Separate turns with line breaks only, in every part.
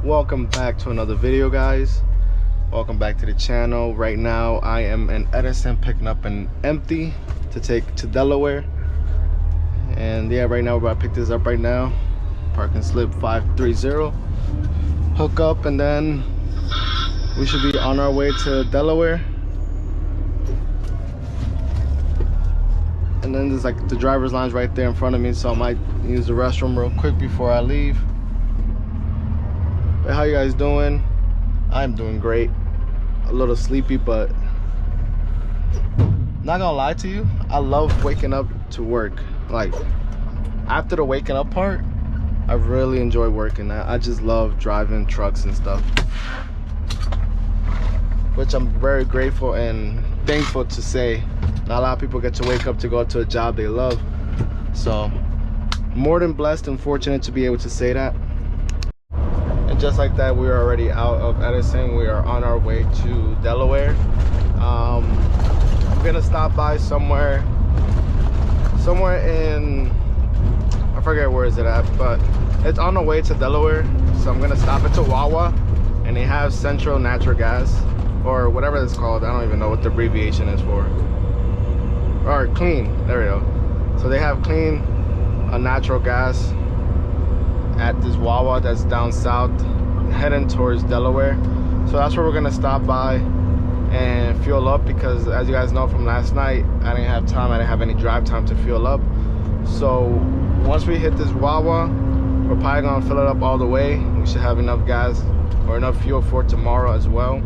Welcome back to another video, guys. Welcome back to the channel. Right now I am in Edison picking up an empty to take to Delaware. And yeah, right now we're about to pick this up right now. Parking slip 530. Hook up and then we should be on our way to Delaware. And then there's like the driver's lounge right there in front of me, so I might use the restroom real quick before I leave. But how you guys doing? I'm doing great. A little sleepy, but not gonna lie to you, I love waking up to work. Like after the waking up part, I really enjoy working. I just love driving trucks and stuff, which I'm very grateful and thankful to say. Not a lot of people get to wake up to go to a job they love. So more than blessed and fortunate to be able to say that. And just like that, we are already out of Edison. We are on our way to Delaware. We're gonna stop by somewhere in, I forget where is it at, but it's on the way to Delaware. So I'm gonna stop at Wawa, and they have Central Natural Gas, or whatever it's called. I don't even know what the abbreviation is for. Or clean, there we go. So they have clean natural gas at this Wawa that's down south, heading towards Delaware. So that's where we're gonna stop by and fuel up, because as you guys know from last night, I didn't have time, I didn't have any drive time to fuel up. So once we hit this Wawa, we're probably gonna fill it up all the way. We should have enough gas or enough fuel for tomorrow as well.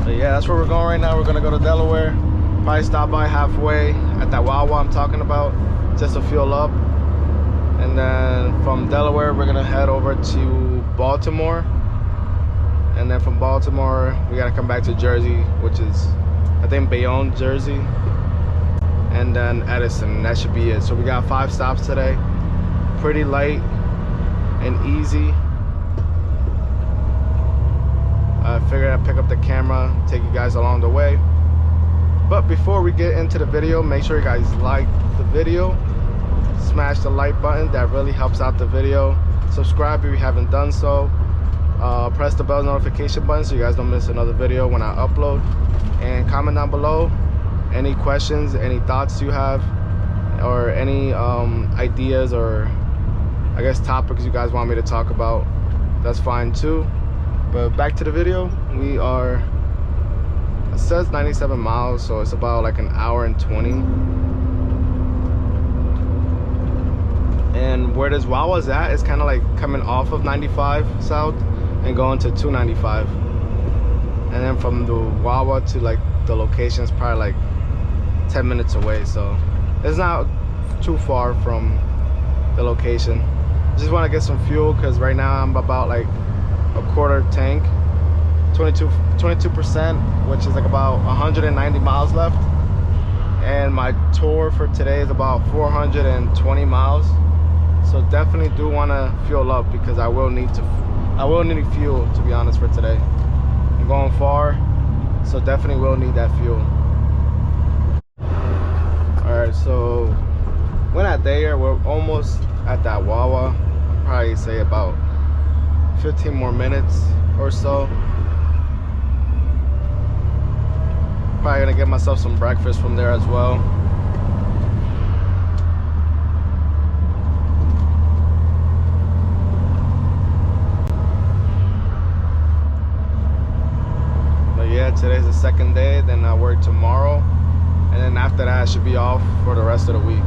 But yeah, that's where we're going right now. We're gonna go to Delaware, probably stop by halfway at that Wawa I'm talking about, just to fuel up. And then from Delaware, we're gonna head over to Baltimore. And then from Baltimore, we gotta come back to Jersey, which is, I think, Bayonne, Jersey. And then Edison, that should be it. So we got 5 stops today. Pretty light and easy. I figured I'd pick up the camera, take you guys along the way. But before we get into the video, make sure you guys like the video. Smash the like button, that really helps out the video. Subscribe if you haven't done so. Press the bell notification button so you guys don't miss another video when I upload. And comment down below any questions, any thoughts you have, or any ideas, or I guess topics you guys want me to talk about. That's fine too. But back to the video. We are, it says 97 miles, so it's about like an hour and 20. And where this Wawa's at is kind of like coming off of 95 south and going to 295. And then from the Wawa to like the location is probably like 10 minutes away, so it's not too far from the location. Just want to get some fuel, because right now I'm about like a quarter tank, 22%, which is like about 190 miles left. And my tour for today is about 420 miles. So definitely do want to fuel up, because I will need fuel, to be honest, for today. I'm going far, so definitely will need that fuel. Alright, so we're not there. We're almost at that Wawa. I'll probably say about 15 more minutes or so. Probably gonna get myself some breakfast from there as well. But yeah, today's the second day, then I work tomorrow, and then after that I should be off for the rest of the week.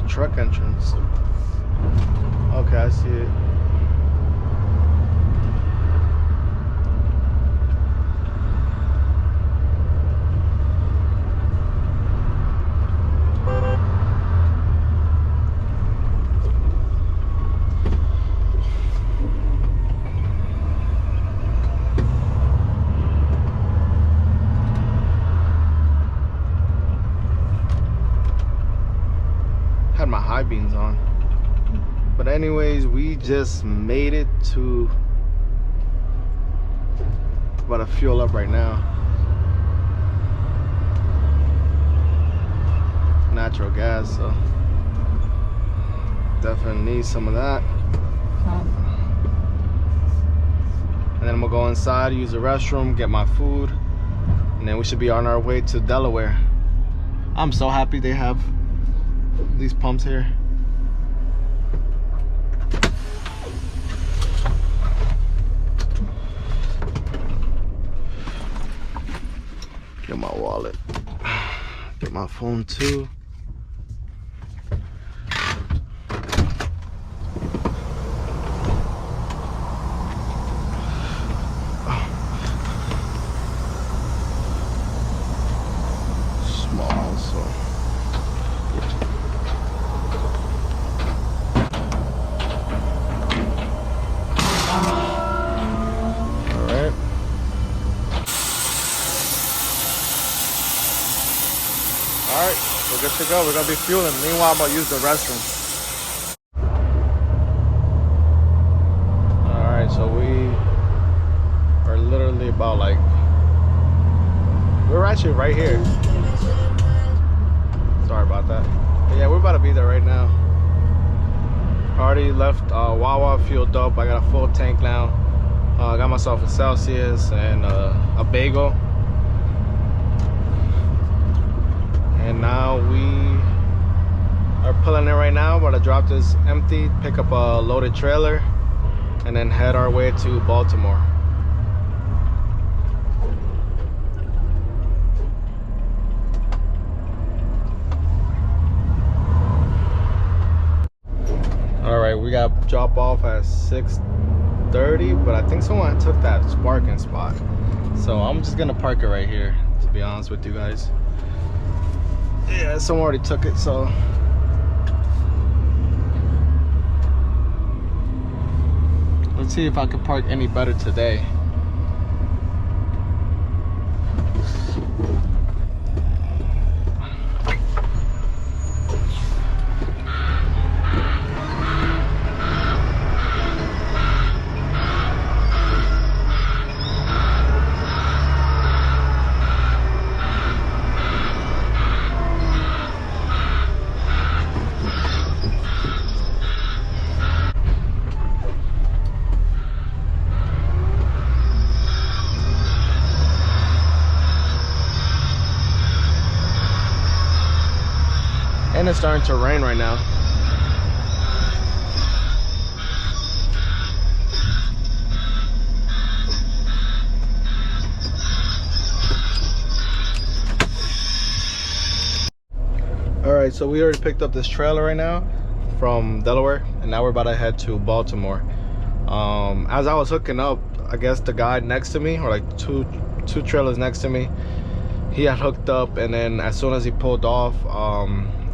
Truck entrance. Okay, I see it. high beams on. But anyways, we just made it to, about to fuel up right now. Natural gas, so definitely need some of that. And then I'm gonna go inside, use the restroom, get my food, and then we should be on our way to Delaware. I'm so happy they have these pumps here. Get my wallet, get my phone too. Alright, we're good to go. We're gonna be fueling. Meanwhile, I'm gonna use the restroom. Alright, so we are literally about like, we're actually right here. Sorry about that. But yeah, we're about to be there right now. Already left Wawa, fueled up. I got a full tank now. I got myself a Celsius and a bagel. And now we are pulling in right now. We're gonna drop this empty, pick up a loaded trailer, and then head our way to Baltimore. All right, we got drop off at 6:30, but I think someone took that parking spot. So I'm just gonna park it right here, to be honest with you guys. Yeah, someone already took it, so let's see if I can park any better today. And it's starting to rain right now. All right, so we already picked up this trailer right now from Delaware, and now we're about to head to Baltimore. As I was hooking up, I guess the guy next to me, or like two trailers next to me, he had hooked up, and then as soon as he pulled off,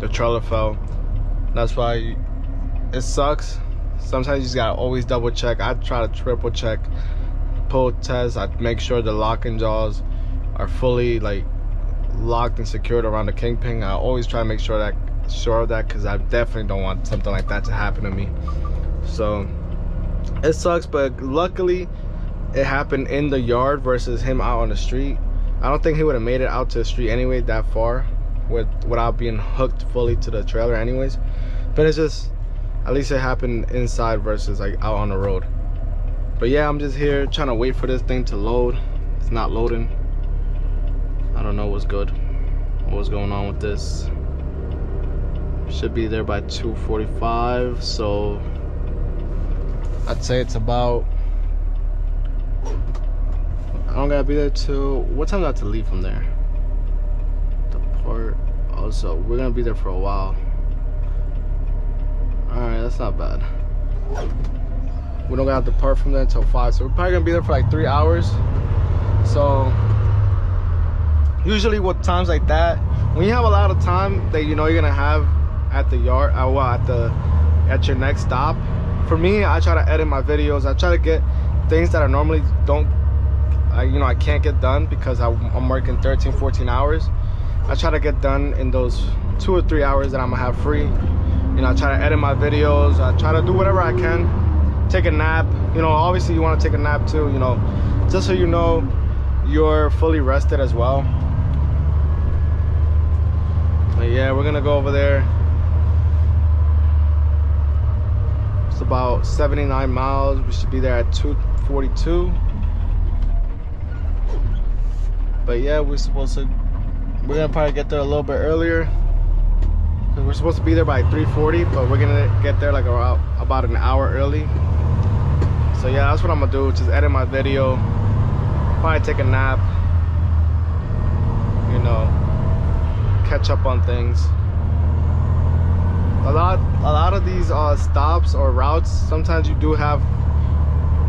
the trailer fell. That's why it sucks. Sometimes you just gotta always double check. I try to triple check, pull test. I make sure the locking jaws are fully like locked and secured around the kingpin. I always try to make sure of that because I definitely don't want something like that to happen to me. So it sucks, but luckily it happened in the yard versus him out on the street. I don't think he would have made it out to the street anyway that far without being hooked fully to the trailer anyways. But it's just, at least it happened inside versus like out on the road. But yeah, I'm just here trying to wait for this thing to load. It's not loading. I don't know what's going on with this. Should be there by 2:45, so I'd say it's about, I don't gotta be there till, what time do I have to leave from there? Depart. Also, we're gonna be there for a while. Alright, that's not bad. We don't gotta depart from there until 5, so we're probably gonna be there for like 3 hours. So usually with times like that, when you have a lot of time that you know you're gonna have at the yard, at your next stop, for me, I try to edit my videos. I try to get things that I normally I can't get done because I'm working 13-14 hours. I try to get done in those 2 or 3 hours that I'm gonna have free You know, I try to edit my videos. I try to do whatever I can. Take a nap. You know, obviously you want to take a nap too, you know, just so you know you're fully rested as well. But yeah, we're gonna go over there. It's about 79 miles. We should be there at 2:42. But yeah, we're gonna probably get there a little bit earlier, because we're supposed to be there by 3:40, but we're gonna get there like about an hour early. So yeah, that's what I'm gonna do, just edit my video, probably take a nap, you know, catch up on things. A lot of these stops or routes, sometimes you do have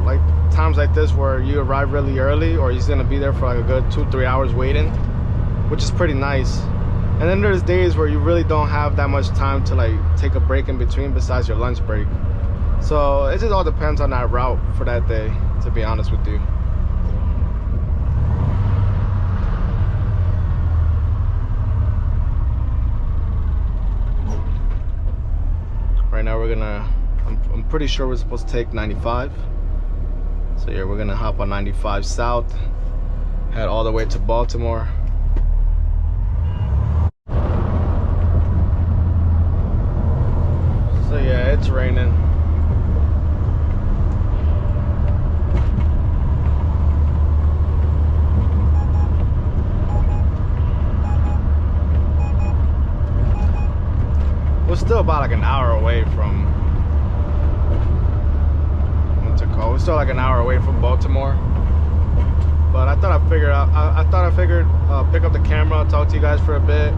like times like this where you arrive really early, or you're gonna be there for like a good 2-3 hours waiting, which is pretty nice. And then there's days where you really don't have that much time to like take a break in between besides your lunch break. So it just all depends on that route for that day, to be honest with you. Right now we're gonna, I'm pretty sure we're supposed to take 95. So yeah, we're gonna hop on 95 south, head all the way to Baltimore. So yeah, it's raining. We're still about like an hour away from, we're still like an hour away from Baltimore. But I thought I'd figure out, I figured pick up the camera, talk to you guys for a bit,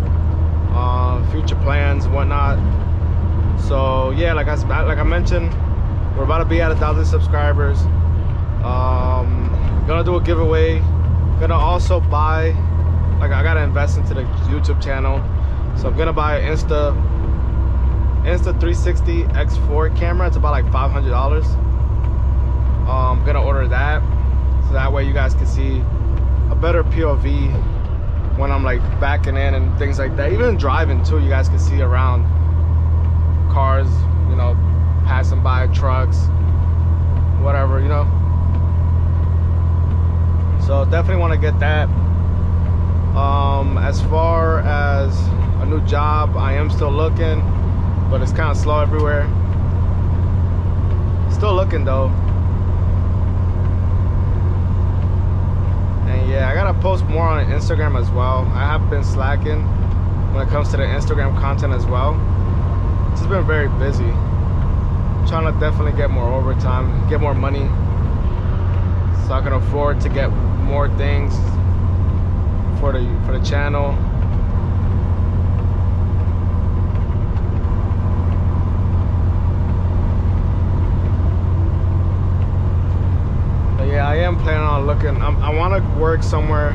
future plans and whatnot. So yeah, like I mentioned, we're about to be at 1,000 subscribers. Gonna do a giveaway. Gonna also buy, like I gotta invest into the YouTube channel. So I'm gonna buy an Insta360 X4 camera. It's about like $500. I'm gonna order that, so that way you guys can see a better POV when I'm like backing in and things like that. Even driving too, you guys can see around cars, you know, passing by, trucks, whatever, you know. So definitely want to get that. As far as a new job, I am still looking, but it's kind of slow everywhere. Still looking though. And yeah, I gotta post more on Instagram as well. I have been slacking when it comes to the Instagram content as well. It's just been very busy. I'm trying to definitely get more overtime, get more money, so I can afford to get more things for the channel. But yeah, I am planning on looking. I want to work somewhere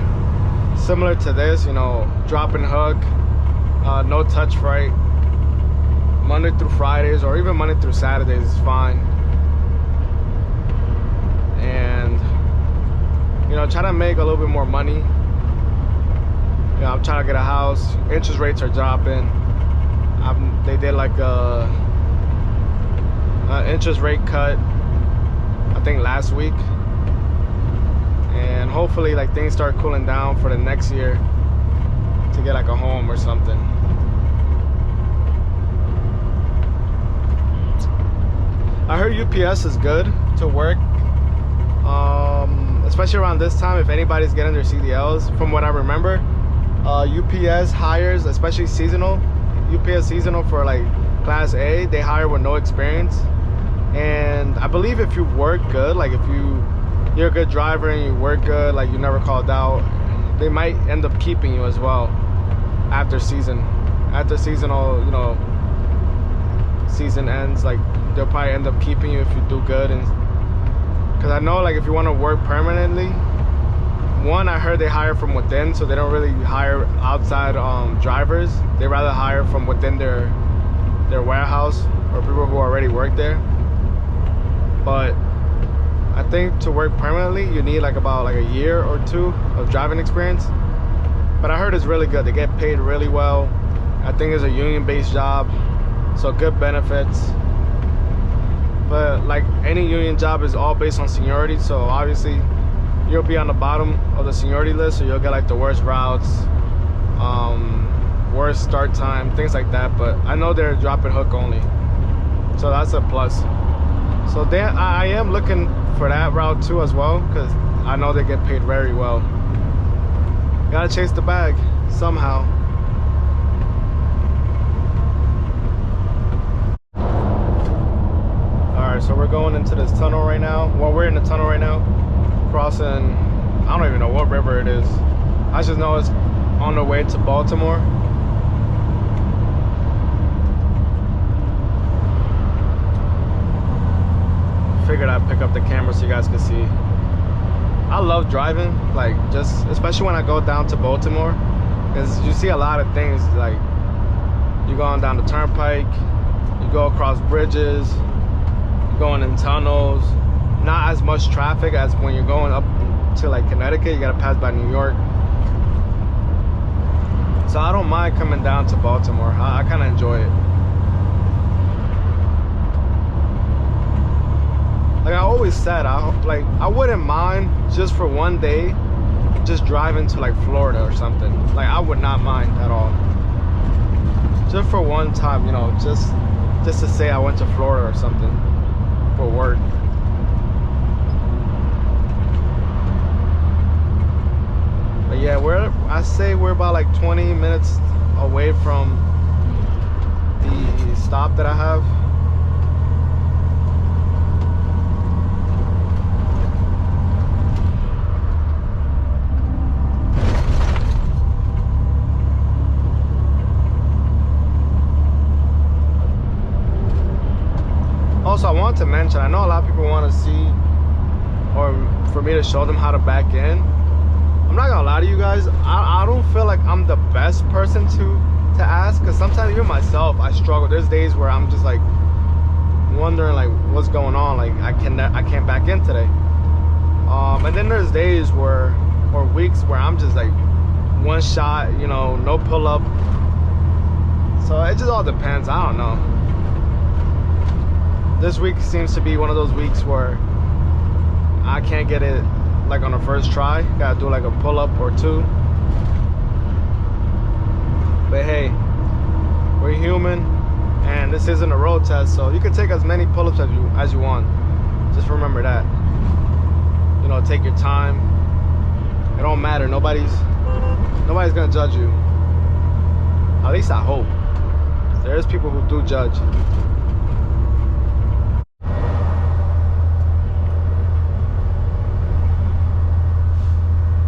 similar to this, you know, drop and hook, no touch freight, Monday through Fridays, or even Monday through Saturdays is fine. And you know, try to make a little bit more money. You know, I'm trying to get a house. Interest rates are dropping. They did like a interest rate cut, I think last week, and hopefully like things start cooling down for the next year to get like a home or something. I heard UPS is good to work, especially around this time. If anybody's getting their CDLs, from what I remember, UPS hires, especially seasonal, UPS seasonal for like class A, they hire with no experience. And I believe if you work good, like if you're a good driver and you work good, like you never called out, they might end up keeping you as well after seasonal, you know, season ends. Like they'll probably end up keeping you if you do good. And because I know, like, if you want to work permanently, one, I heard they hire from within, so they don't really hire outside drivers. They rather hire from within their warehouse or people who already work there. But I think to work permanently, you need like about like a year or two of driving experience. But I heard it's really good. They get paid really well. I think it's a union-based job, so good benefits. But like any union job is all based on seniority, so obviously you'll be on the bottom of the seniority list, so you'll get like the worst routes, worst start time, things like that. But I know they're drop and hook only, so that's a plus. So I am looking for that route too as well, because I know they get paid very well. Gotta chase the bag somehow. Alright, so we're going into this tunnel right now. Well, we're in the tunnel right now, crossing, I don't even know what river it is. I just know it's on the way to Baltimore. Figured I'd pick up the camera so you guys can see. I love driving, like, just especially when I go down to Baltimore, because you see a lot of things. Like, you're going down the turnpike, you go across bridges, you're going in tunnels. Not as much traffic as when you're going up to like Connecticut. You gotta pass by New York. So I don't mind coming down to Baltimore. I kind of enjoy it. Like I always said, I wouldn't mind just for one day just driving to like Florida or something. Like I would not mind at all. Just for one time, you know, just to say I went to Florida or something for work. But yeah, I say we're about like 20 minutes away from the stop that I have. Also, I want to mention, I know a lot of people want to see, or for me to show them how to back in. I'm not gonna lie to you guys, I don't feel like I'm the best person to ask, because sometimes even myself I struggle. There's days where I'm just like wondering like what's going on, like I can't back in today. And then there's days or weeks where I'm just like one shot, you know, no pull up. So it just all depends. I don't know. This week seems to be one of those weeks where I can't get it like on the first try. Gotta do like a pull-up or two. But hey, we're human, and this isn't a road test, so you can take as many pull-ups as you want. Just remember that. You know, take your time. It don't matter. Nobody's gonna judge you. At least I hope. There's people who do judge.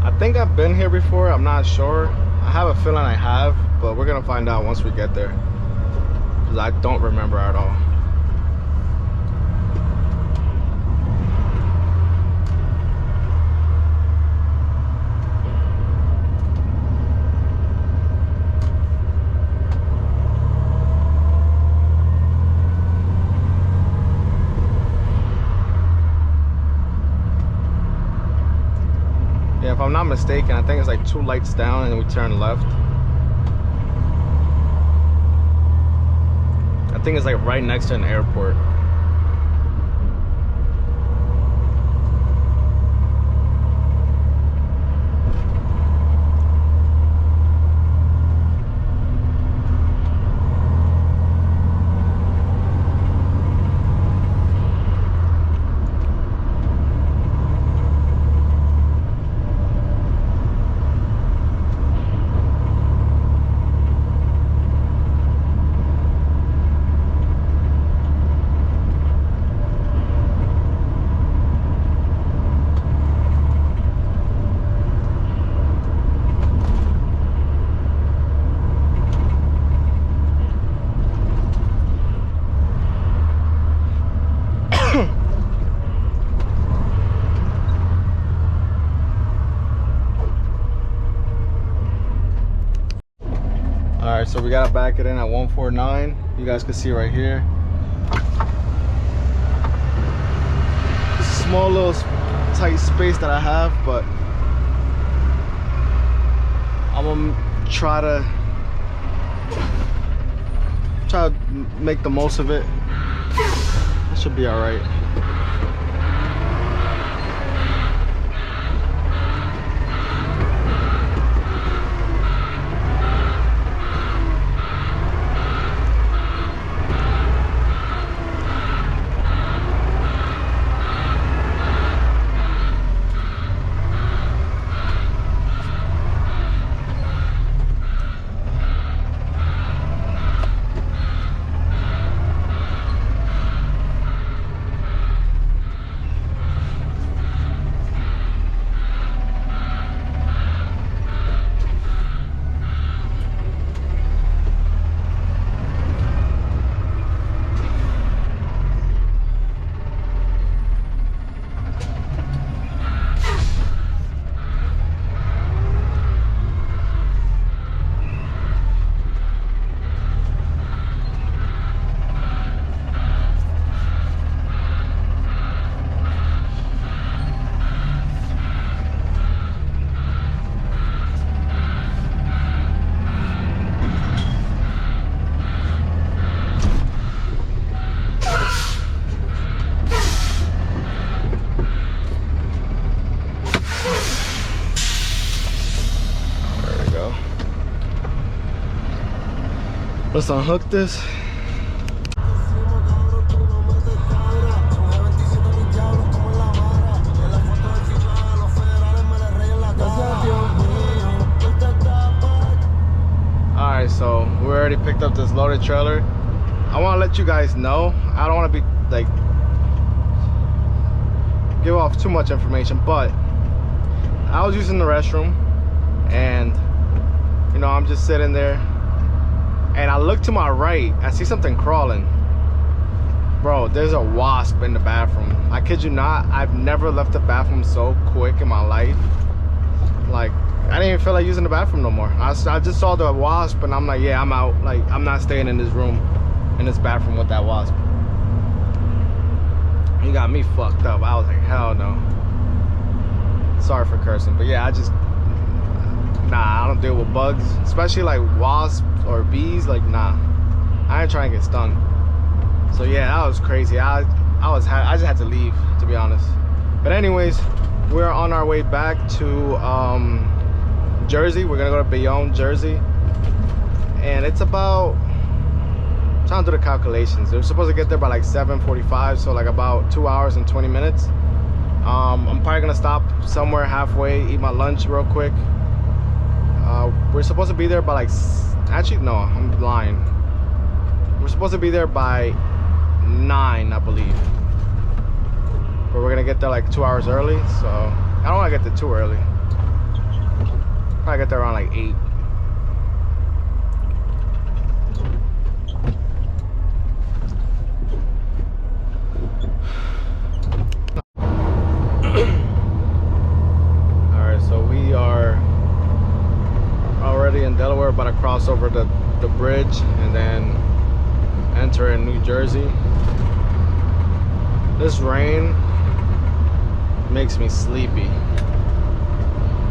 I think I've been here before, I'm not sure. I have a feeling I have, but we're gonna find out once we get there, because I don't remember at all. Yeah, if I'm not mistaken, I think it's like 2 lights down and then we turn left. I think it's like right next to an airport. Alright, so we gotta back it in at 149. You guys can see right here. It's a small little tight space that I have, but I'm gonna try try to make the most of it. It should be all right. Let's unhook this. Alright, so we already picked up this loaded trailer. I want to let you guys know, I don't want to be like give off too much information, but I was using the restroom and you know, I'm just sitting there and I look to my right, I see something crawling. Bro, there's a wasp in the bathroom. I kid you not, I've never left the bathroom so quick in my life. Like, I didn't even feel like using the bathroom no more. I just saw the wasp and I'm like, yeah, I'm out. Like, I'm not staying in this room, in this bathroom with that wasp. He got me fucked up. I was like, hell no. Sorry for cursing, but yeah, nah, I don't deal with bugs, especially like wasps or bees. Like, nah, I ain't trying to get stung. So yeah, that was crazy. I just had to leave, to be honest. But anyways, we're on our way back to Jersey. We're gonna go to Bayonne, Jersey, and it's about, I'm trying to do the calculations. They're supposed to get there by like 7:45, so like about 2 hours and 20 minutes. I'm probably gonna stop somewhere halfway, eat my lunch real quick. We're supposed to be there by like, actually no, I'm lying. We're supposed to be there by 9, I believe, but we're gonna get there like 2 hours early, so I don't want to get there too early. Probably get there around like 8. Alright, so we are already in Delaware, about to cross over the bridge and then enter in New Jersey. This rain makes me sleepy.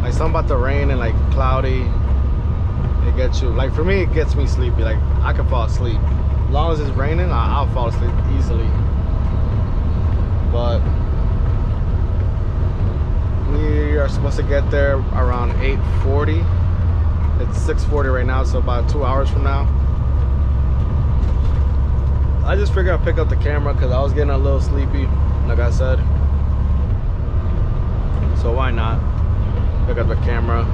Like, something about the rain and like cloudy, it gets you, like, for me it gets me sleepy. Like, I can fall asleep as long as it's raining. I'll fall asleep easily. But we are supposed to get there around 8:40. It's 6:40 right now, so about 2 hours from now. I just figured I'd pick up the camera because I was getting a little sleepy, like I said. So why not pick up the camera?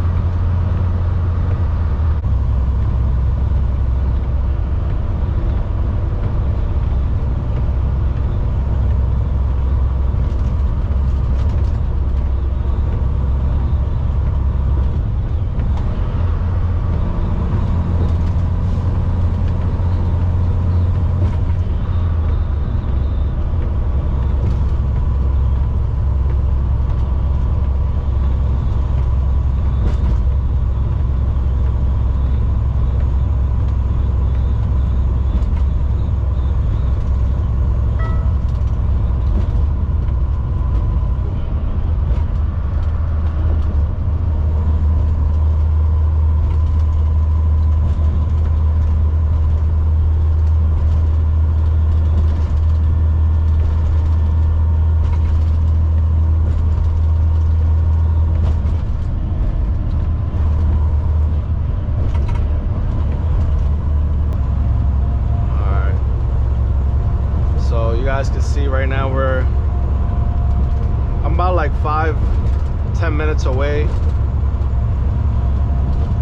5-10 minutes away.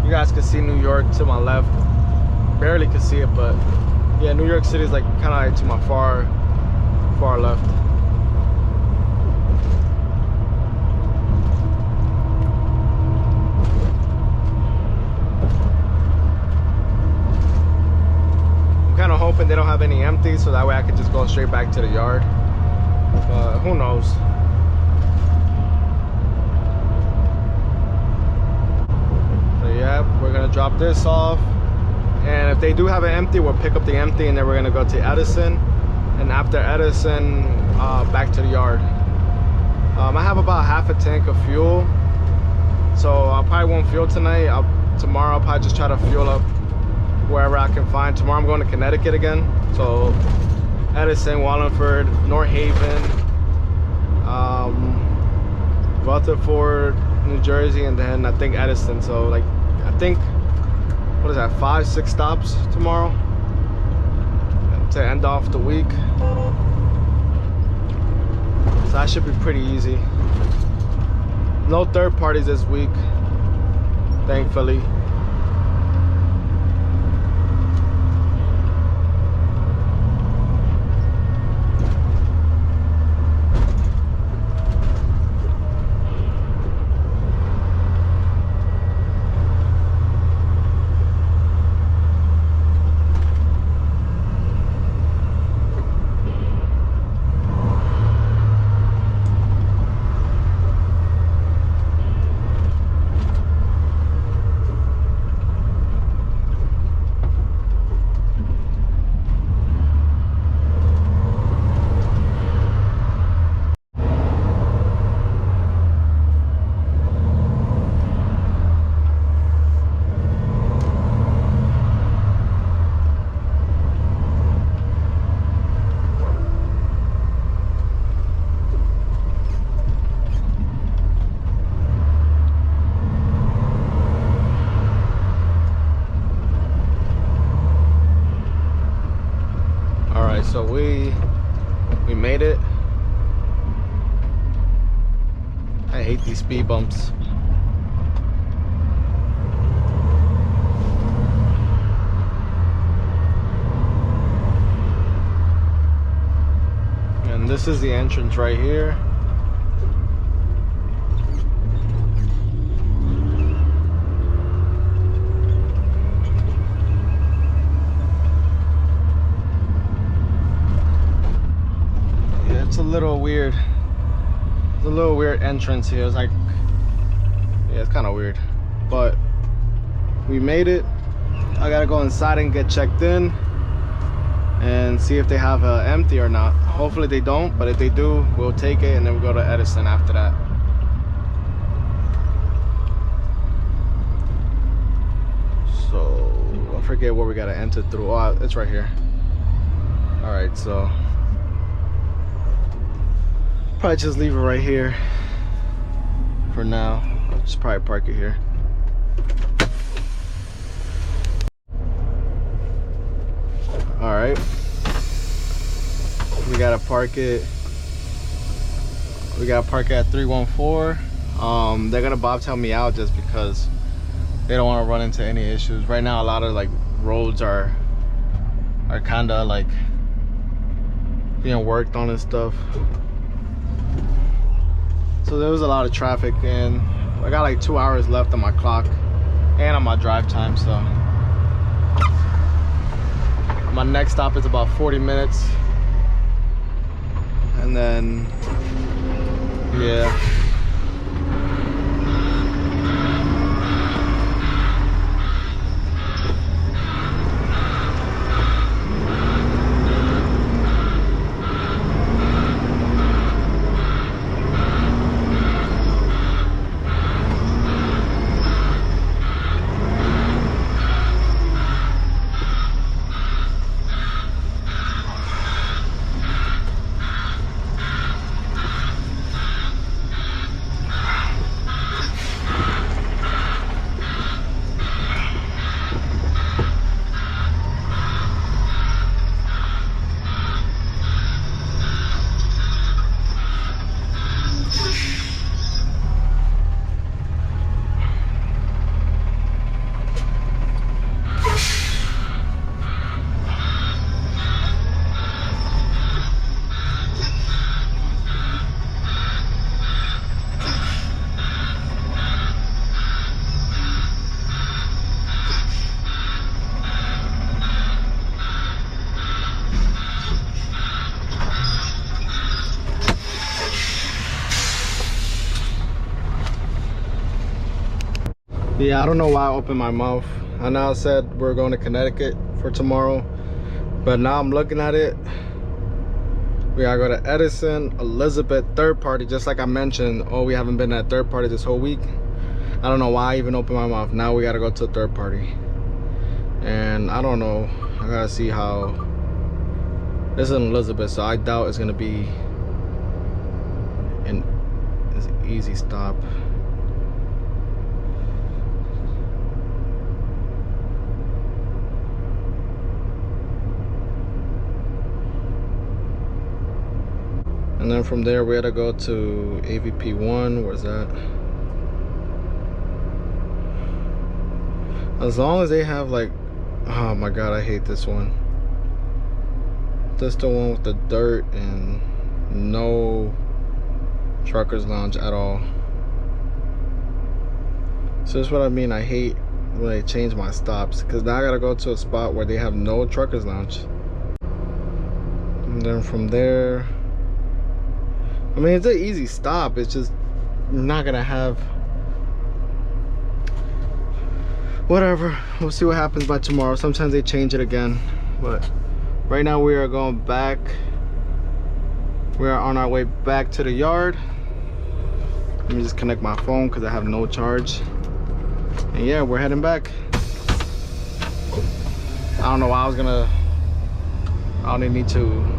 You guys can see New York to my left. Barely can see it, but yeah, New York City is like kind of like to my far left. I'm kind of hoping they don't have any empty, so that way I can just go straight back to the yard. But who knows? So yeah, we're gonna drop this off. And if they do have an empty, we'll pick up the empty, and then we're gonna go to Edison, and after Edison, back to the yard. I have about half a tank of fuel, so I probably won't fuel tonight. Tomorrow I'll probably just try to fuel up wherever I can find. Tomorrow I'm going to Connecticut again, so Edison, Wallingford, North Haven, Rutherford, New Jersey, and then I think Edison. So like, I think, what is that, 5-6 stops tomorrow to end off the week. So that should be pretty easy. No third parties this week, thankfully. So we made it. I hate these speed bumps. And this is the entrance right here. It's a little weird. It's a little weird entrance here. It's like, yeah, it's kind of weird, but we made it. I gotta go inside and get checked in and see if they have empty or not. Hopefully they don't, but if they do, we'll take it, and then we'll go to Edison after that. So I forget where we gotta enter through. Oh, it's right here. All right, so probably just leave it right here for now. I'll just probably park it here. All right, we gotta park it. We gotta park at 314. They're gonna bobtail me out just because they don't want to run into any issues. Right now, a lot of like roads are kind of like being worked on and stuff. So there was a lot of traffic, and I got like 2 hours left on my clock and on my drive time. So my next stop is about 40 minutes, and then yeah. Yeah, I don't know why I opened my mouth. I know I said we're going to Connecticut for tomorrow, but now I'm looking at it. We gotta go to Edison, Elizabeth, third party, just like I mentioned. Oh, we haven't been at third party this whole week. I don't know why I even opened my mouth. Now we gotta go to a third party. And I don't know. I gotta see how. This is in Elizabeth, so I doubt it's gonna be an easy stop. And then from there we had to go to AVP1. Where's that? As long as they have like, oh my god, I hate this one. This the one with the dirt and no truckers lounge at all. So that's what I mean. I hate when they change my stops, because now I gotta go to a spot where they have no truckers lounge. And then from there, I mean, it's an easy stop. It's just not gonna have. Whatever. We'll see what happens by tomorrow. Sometimes they change it again. But right now we are going back. We are on our way back to the yard. Let me just connect my phone because I have no charge. And yeah, we're heading back. I don't know why I was gonna. I only need to